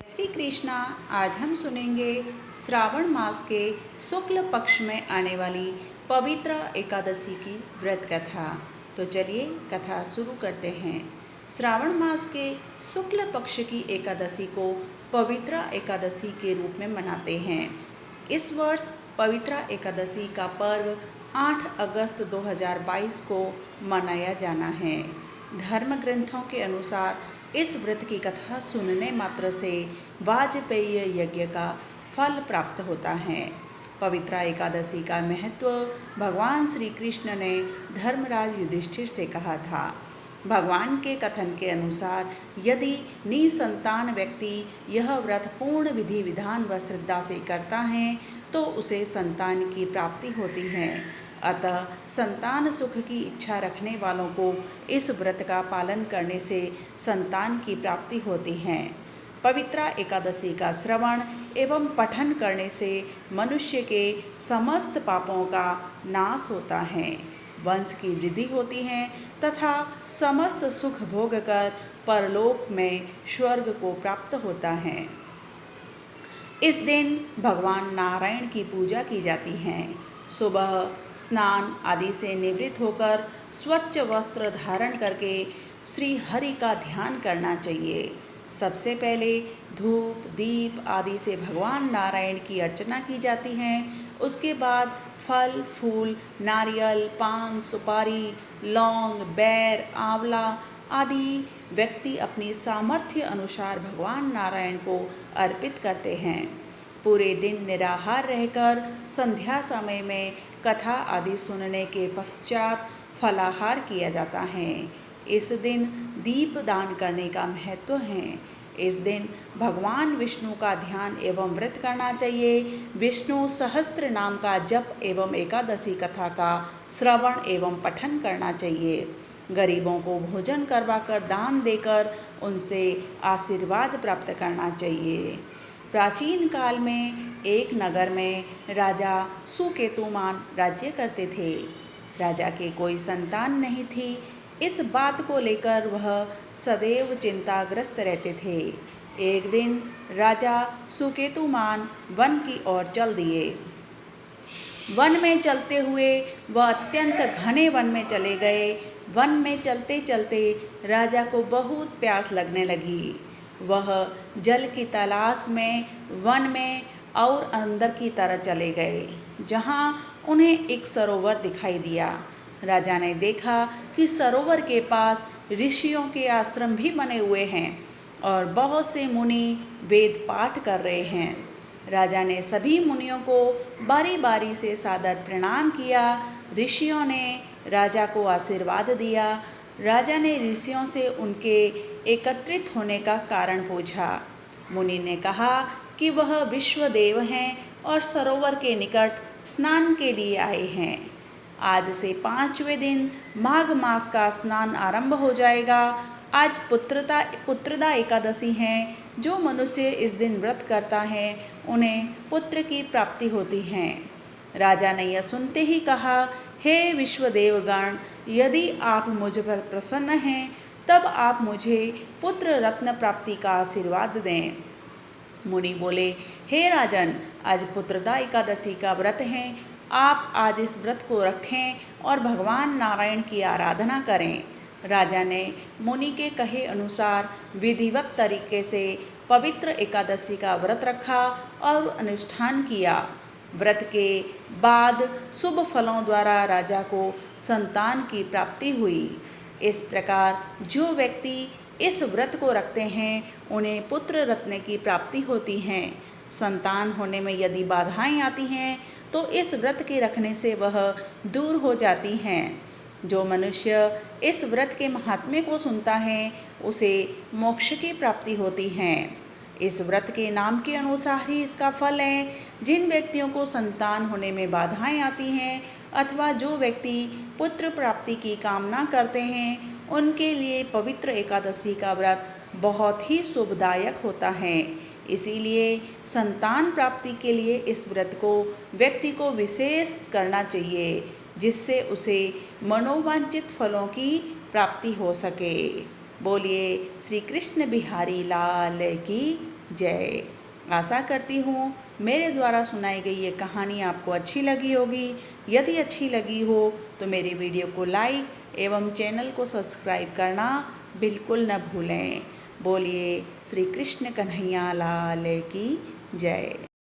श्री कृष्णा। आज हम सुनेंगे श्रावण मास के शुक्ल पक्ष में आने वाली पवित्र एकादशी की व्रत कथा। तो चलिए कथा शुरू करते हैं। श्रावण मास के शुक्ल पक्ष की एकादशी को पवित्र एकादशी के रूप में मनाते हैं। इस वर्ष पवित्र एकादशी का पर्व 8 अगस्त 2022 को मनाया जाना है। धर्म ग्रंथों के अनुसार इस व्रत की कथा सुनने मात्र से वाजपेयी यज्ञ का फल प्राप्त होता है। पवित्र एकादशी का महत्व भगवान श्री कृष्ण ने धर्मराज युधिष्ठिर से कहा था। भगवान के कथन के अनुसार यदि निसंतान व्यक्ति यह व्रत पूर्ण विधि विधान व श्रद्धा से करता है तो उसे संतान की प्राप्ति होती है। अतः संतान सुख की इच्छा रखने वालों को इस व्रत का पालन करने से संतान की प्राप्ति होती है। पवित्र एकादशी का श्रवण एवं पठन करने से मनुष्य के समस्त पापों का नाश होता है, वंश की वृद्धि होती है तथा समस्त सुख भोग कर परलोक में स्वर्ग को प्राप्त होता है। इस दिन भगवान नारायण की पूजा की जाती है। सुबह स्नान आदि से निवृत्त होकर स्वच्छ वस्त्र धारण करके श्री हरि का ध्यान करना चाहिए। सबसे पहले धूप दीप आदि से भगवान नारायण की अर्चना की जाती है। उसके बाद फल फूल नारियल पान सुपारी लौंग बैर आंवला आदि व्यक्ति अपनी सामर्थ्य अनुसार भगवान नारायण को अर्पित करते हैं। पूरे दिन निराहार रहकर संध्या समय में कथा आदि सुनने के पश्चात फलाहार किया जाता है। इस दिन दीप दान करने का महत्व है। इस दिन भगवान विष्णु का ध्यान एवं व्रत करना चाहिए। विष्णु सहस्त्र नाम का जप एवं एकादशी कथा का श्रवण एवं पठन करना चाहिए। गरीबों को भोजन करवाकर दान देकर उनसे आशीर्वाद प्राप्त करना चाहिए। प्राचीन काल में एक नगर में राजा सुकेतुमान राज्य करते थे। राजा के कोई संतान नहीं थी। इस बात को लेकर वह सदैव चिंताग्रस्त रहते थे। एक दिन राजा सुकेतुमान वन की ओर चल दिए। वन में चलते हुए वह अत्यंत घने वन में चले गए। वन में चलते चलते राजा को बहुत प्यास लगने लगी। वह जल की तलाश में वन में और अंदर की तरह चले गए, जहाँ उन्हें एक सरोवर दिखाई दिया। राजा ने देखा कि सरोवर के पास ऋषियों के आश्रम भी बने हुए हैं और बहुत से मुनि वेद पाठ कर रहे हैं। राजा ने सभी मुनियों को बारी बारी से सादर प्रणाम किया। ऋषियों ने राजा को आशीर्वाद दिया। राजा ने ऋषियों से उनके एकत्रित होने का कारण पूछा। मुनि ने कहा कि वह विश्वदेव हैं और सरोवर के निकट स्नान के लिए आए हैं। आज से 5वें दिन माघ मास का स्नान आरंभ हो जाएगा। आज पुत्रदा एकादशी है। जो मनुष्य इस दिन व्रत करता है उन्हें पुत्र की प्राप्ति होती है। राजा ने यह सुनते ही कहा, हे विश्वदेवगण, यदि आप मुझ पर प्रसन्न हैं तब आप मुझे पुत्र रत्न प्राप्ति का आशीर्वाद दें। मुनि बोले, हे राजन, आज पुत्रदा एकादशी का व्रत है। आप आज इस व्रत को रखें और भगवान नारायण की आराधना करें। राजा ने मुनि के कहे अनुसार विधिवत तरीके से पवित्र एकादशी का व्रत रखा और अनुष्ठान किया। व्रत के बाद शुभ फलों द्वारा राजा को संतान की प्राप्ति हुई। इस प्रकार जो व्यक्ति इस व्रत को रखते हैं उन्हें पुत्र रत्न की प्राप्ति होती है। संतान होने में यदि बाधाएं आती हैं तो इस व्रत के रखने से वह दूर हो जाती हैं। जो मनुष्य इस व्रत के महात्म्य को सुनता है उसे मोक्ष की प्राप्ति होती है। इस व्रत के नाम के अनुसार ही इसका फल है। जिन व्यक्तियों को संतान होने में बाधाएं आती हैं अथवा जो व्यक्ति पुत्र प्राप्ति की कामना करते हैं उनके लिए पवित्र एकादशी का व्रत बहुत ही शुभदायक होता है। इसीलिए संतान प्राप्ति के लिए इस व्रत को व्यक्ति को विशेष करना चाहिए, जिससे उसे मनोवांछित फलों की प्राप्ति हो सके। बोलिए श्री कृष्ण बिहारी लाल की जय। आशा करती हूँ मेरे द्वारा सुनाई गई ये कहानी आपको अच्छी लगी होगी। यदि अच्छी लगी हो तो मेरे वीडियो को लाइक एवं चैनल को सब्सक्राइब करना बिल्कुल न भूलें। बोलिए श्री कृष्ण कन्हैया लाल की जय।